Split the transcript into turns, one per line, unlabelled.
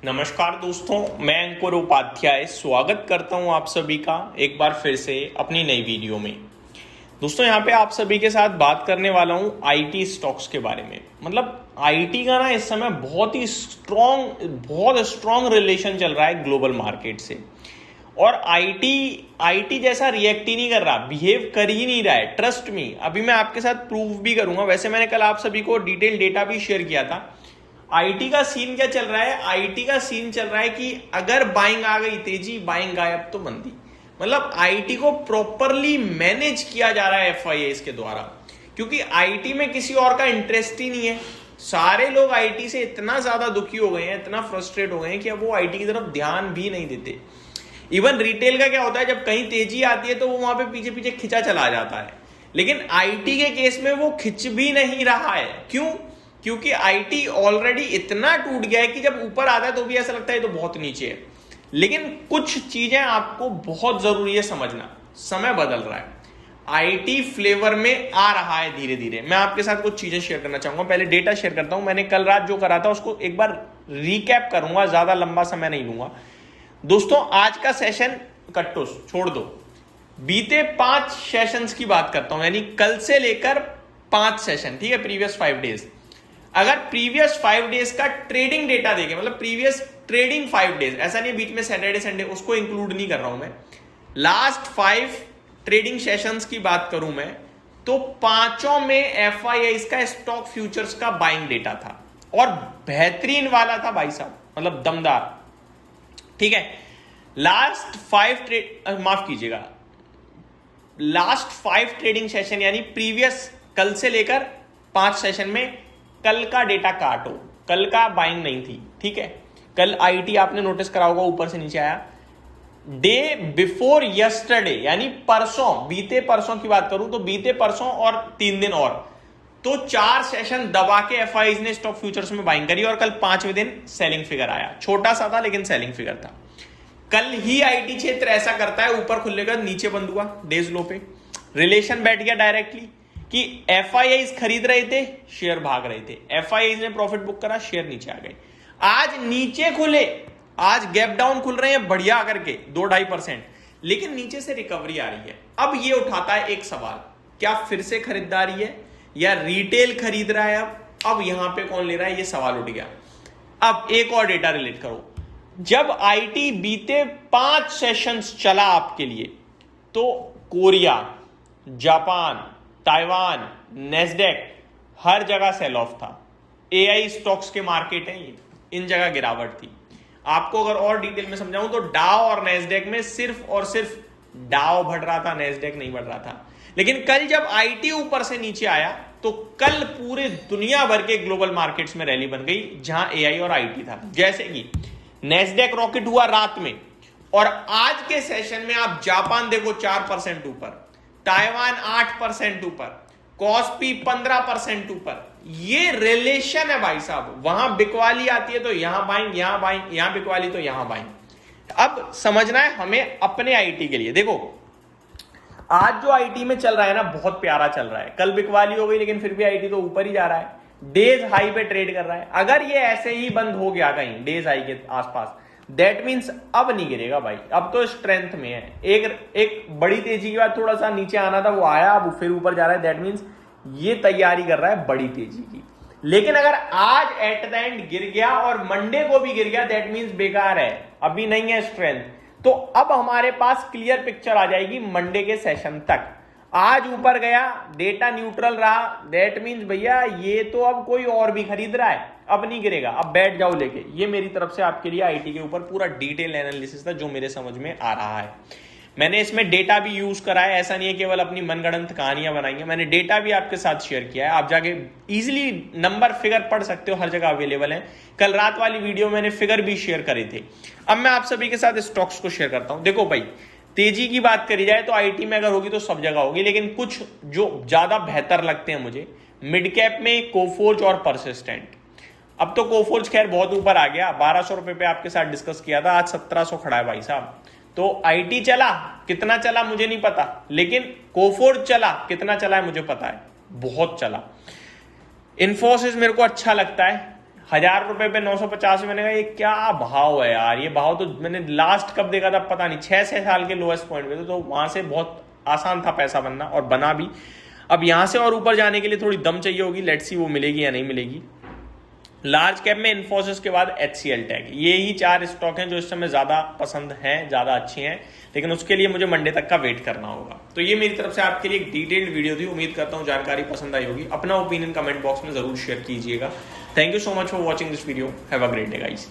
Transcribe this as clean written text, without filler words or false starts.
नमस्कार दोस्तों, मैं अंकुर उपाध्याय स्वागत करता हूं आप सभी का एक बार फिर से अपनी नई वीडियो में। दोस्तों यहाँ पे आप सभी के साथ बात करने वाला हूं आईटी स्टॉक्स के बारे में। मतलब आईटी का ना इस समय बहुत स्ट्रॉन्ग रिलेशन चल रहा है ग्लोबल मार्केट से। और आईटी जैसा रिएक्ट ही नहीं कर रहा, बिहेव कर ही नहीं रहा है। ट्रस्ट मी, अभी मैं आपके साथ प्रूफ भी करूंगा। वैसे मैंने कल आप सभी को डिटेल डेटा भी शेयर किया था। आईटी का सीन क्या चल रहा है? आईटी का सीन चल रहा है कि अगर बाइंग आ गई तेजी, बाइंग गायब तो मंदी। मतलब आईटी को प्रॉपरली मैनेज किया जा रहा है एफआईआईज के द्वारा, क्योंकि आईटी में किसी और का इंटरेस्ट ही नहीं है। सारे लोग आईटी से इतना ज्यादा दुखी हो गए हैं, इतना फ्रस्ट्रेट हो गए हैं कि अब वो आईटी की तरफ ध्यान भी नहीं देते। इवन रिटेल का क्या होता है, जब कहीं तेजी आती है तो वो वहां पे पीछे पीछे खिंचा चला जाता है। लेकिन आईटी के केस में वो खिंच भी नहीं रहा है। क्यों? क्योंकि आईटी ऑलरेडी इतना टूट गया है कि जब ऊपर आता है तो भी ऐसा लगता है तो बहुत नीचे है। लेकिन कुछ चीजें आपको बहुत जरूरी है समझना। समय बदल रहा है, आईटी फ्लेवर में आ रहा है धीरे धीरे। मैं आपके साथ कुछ चीजें शेयर करना चाहूंगा। पहले डेटा शेयर करता हूं। मैंने कल रात जो करा था उसको एक बार रिकैप करूंगा, ज्यादा लंबा समय नहीं लूंगा। दोस्तों आज का सेशन कट्टो छोड़ दो, बीते 5 सेशंस की बात करता हूं, यानी कल से लेकर 5 सेशन, ठीक है, प्रीवियस 5 डेज। अगर प्रीवियस 5 डेज का ट्रेडिंग डेटा देखें, मतलब प्रीवियस ट्रेडिंग 5 डेज, ऐसा नहीं बीच में सैटरडे संडे, उसको इंक्लूड नहीं कर रहा हूं मैं। लास्ट 5 ट्रेडिंग सेशंस की बात करूं मैं, तो 5 में एफआईआईज का स्टॉक फ्यूचर्स का बाइंग डेटा था और बेहतरीन वाला था भाई साहब, मतलब दमदार। ठीक है, लास्ट 5 ट्रेडिंग सेशन यानी प्रीवियस कल से लेकर 5 सेशन में कल का डेटा काटो, कल का बाइंग नहीं थी। ठीक है, कल आईटी आपने नोटिस करा होगा ऊपर से नीचे आया। डे बिफोर यस्टरडे यानी परसों, बीते परसों की बात करूं तो बीते परसों और 3 दिन और, तो 4 सेशन दबा के एफआईआईज ने स्टॉक फ्यूचर्स में बाइंग करी और कल 5वें दिन सेलिंग फिगर आया। छोटा सा था लेकिन सेलिंग फिगर था। कल ही आईटी क्षेत्र ऐसा करता है, ऊपर खुलने का नीचे बंद हुआ डेज लो पे। रिलेशन बैठ गया डायरेक्टली कि एफआईआईज खरीद रहे थे, शेयर भाग रहे थे। एफआईआईज ने प्रॉफिट बुक करा, शेयर नीचे आ गए। आज नीचे खुले, आज गैप डाउन खुल रहे हैं बढ़िया करके 2-2.5%, लेकिन नीचे से रिकवरी आ रही है। अब ये उठाता है एक सवाल, क्या फिर से खरीदारी है या रिटेल खरीद रहा है? अब यहां पे कौन ले रहा है, ये सवाल उठ गया। अब एक और डेटा रिलेट करो। जब आईटी बीते 5 सेशंस चला आपके लिए, तो कोरिया, जापान, ताइवान, नेस्डेक, हर जगह सेल ऑफ था। एआई स्टॉक्स के मार्केट हैं ये, इन जगह गिरावट थी। आपको अगर और डिटेल में समझाऊं तो डाउ और नेस्डेक में सिर्फ और सिर्फ डाउ बढ़ रहा था, नेस्डेक नहीं बढ़ रहा था। लेकिन कल जब आईटी ऊपर से नीचे आया तो कल पूरे दुनिया भर के ग्लोबल मार्केट्स में रैली बन गई जहां एआई और आईटी था। जैसे कि नेस्डेक रॉकेट हुआ रात में, और आज के सेशन में आप जापान देखो 4% ऊपर, ताइवान 8% ऊपर, कॉस्पी 15% ऊपर। ये रिलेशन है भाई साहब। वहां बिकवाली आती है तो यहां बाइंग, यहां बाइंग, यहां बिकवाली तो यहां बाइंग। अब समझना है हमें अपने आईटी के लिए। देखो आज जो आईटी में चल रहा है ना, बहुत प्यारा चल रहा है। कल बिकवाली हो गई लेकिन फिर भी आईटी तो ऊपर ही जा रहा है, डेज हाई पे ट्रेड कर रहा है। अगर ये ऐसे ही बंद हो गया कहीं डेज हाई के आसपास, दैट मीन्स अब नहीं गिरेगा भाई, अब तो स्ट्रेंथ में है। एक बड़ी तेजी के बाद थोड़ा सा नीचे आना था, वो आया, अब फिर ऊपर जा रहा है। दैट मीन्स ये तैयारी कर रहा है बड़ी तेजी की। लेकिन अगर आज एट द एंड गिर गया और मंडे को भी गिर गया, दैट मीन्स बेकार है, अभी नहीं है स्ट्रेंथ। तो अब हमारे पास क्लियर पिक्चर आ जाएगी मंडे के सेशन तक। आज ऊपर गया, डेटा न्यूट्रल रहा, दैट मीन्स भैया ये तो अब कोई और भी खरीद रहा है, अब नहीं गिरेगा, अब बैठ जाओ लेके। ये मेरी तरफ से आपके लिए आईटी के ऊपर पूरा डिटेल एनालिसिस था जो मेरे समझ में आ रहा है। मैंने इसमें डेटा भी यूज करा है, ऐसा नहीं है केवल अपनी मनगढ़ंत कहानियां बनाई हैं। मैंने डेटा भी आपके साथ शेयर किया है, आप जाके इजीली नंबर फिगर पढ़ सकते हो, हर जगह अवेलेबल है। कल रात वाली वीडियो मैंने फिगर भी शेयर करे थे। अब मैं आप सभी के साथ स्टॉक्स को शेयर करता हूं। देखो भाई, तेजी की बात करी जाए तो आईटी में अगर होगी तो सब जगह होगी, लेकिन कुछ जो ज्यादा बेहतर लगते हैं मुझे, मिड कैप में कोफोर्ज और परसिस्टेंट। अब तो कोफोर्ज खैर बहुत ऊपर आ गया, 1200 रुपए पे आपके साथ डिस्कस किया था, आज 1700 खड़ा है भाई साहब। तो आईटी चला, कितना चला मुझे नहीं पता, लेकिन कोफोर्ज चला, कितना चला है मुझे पता है, बहुत चला। इन्फोसिस मेरे को अच्छा लगता है, ₹1000 पे 950 में, मैंने कहा ये क्या भाव है यार, ये भाव तो मैंने लास्ट कब देखा था पता नहीं, 6 साल के लोएस्ट पॉइंट पे, तो वहां से बहुत आसान था पैसा बनना और बना भी। अब यहां से और ऊपर जाने के लिए थोड़ी दम चाहिए होगी, लेट्स सी वो मिलेगी या नहीं मिलेगी। लार्ज कैप में इन्फोसिस के बाद HCL टेक, ये ही 4 स्टॉक हैं जो इस समय ज्यादा पसंद हैं, ज्यादा अच्छी हैं, लेकिन उसके लिए मुझे मंडे तक का वेट करना होगा। तो ये मेरी तरफ से आपके लिए एक डिटेल्ड वीडियो थी, उम्मीद करता हूं जानकारी पसंद आई होगी। अपना ओपिनियन कमेंट बॉक्स में जरूर शेयर कीजिएगा। Thank you so much for watching this video, have a great day guys.